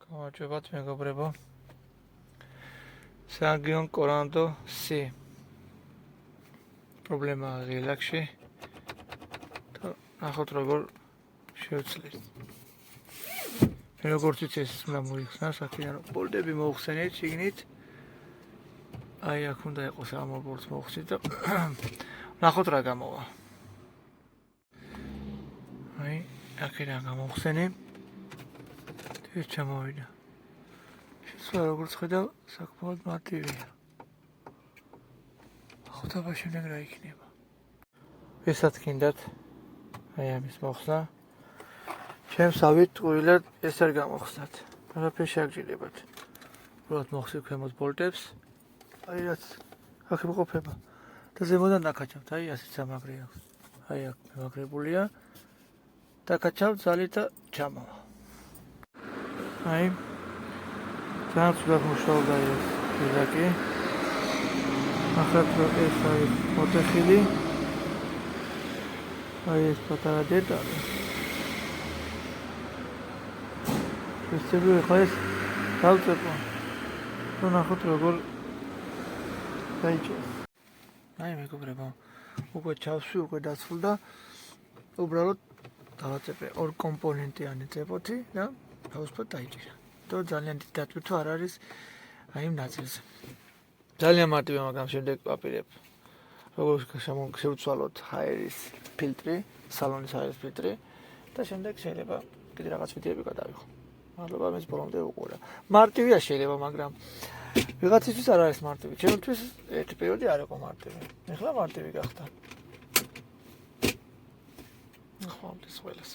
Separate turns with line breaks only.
გამარჯობათ მეგობრებო. Sanguine Corando C. Problema relaxi. ნახოთ როგორ შევცვლით. როგორც იცი ეს უნდა მოიხსნა საკიდან ბოლდები მოხსენეთ შიგნით. აი აქ უნდა იყოს ამობორტს მოხსნით და ნახოთ რა გამოვა. აი აქედან გამოხსენი. ეს ჩამოვიდა. შეცვლა როგორც ხედავ საკმაოდ მარტივია. ახლა შემდეგ რა იქნება? ესაც გინდათ აი ამის მოხსნა. ჩემს ავით ტყუილად ეს არ გამოხსნათ. არაფერი შეაგრძელებათ. უბრალოდ მოხსნით ქვემოთ ბოლტებს. აი რაც აქ იმყოფება. და ზემოდან დაკაჩავთ. აი ასეთ სამაგრი აქვს. აი აქ მემაგრებულია. დაკაჩავთ ძალით და ჩამოვა. აი ძალიან ცუდად მუშაობდა ეს პირდაკი. ახლა ეს არის მოტეხილი. აი ეს პატარა დეტალი. შესაძლოა ხა ეს დავწერო. თუ ნახოთ როგორ დაიჭერს. აი მეგობრებო, უკვე ჩავსვი, უკვე დაცვლდა. უბრალოდ დავაწერე ორ კომპონენტიანი წეპოთი და თავისუფლად დაიჭირა. და ძალიან დიდი დატვირთვა არ არის აი იმ ნაწილზე. ძალიან მარტივია, მაგრამ შემდეგ ვაპირებ. როგორ შევცვალოთ ჰაერის ფილტრი, სალონის ჰაერის ფილტრი და შემდეგ შეიძლება კიდე რაღაც ვიდეოები გადავიღო. მადლობა მეც ბოლომდე უყურა. მარტივია შეიძლება, მაგრამ ვიღაცისთვის არ არის მარტივი. ჩემთვის ერთი პერიოდი არ იყო მარტივი. ეხლა მარტივი გახდა. ახლა ეს ყველას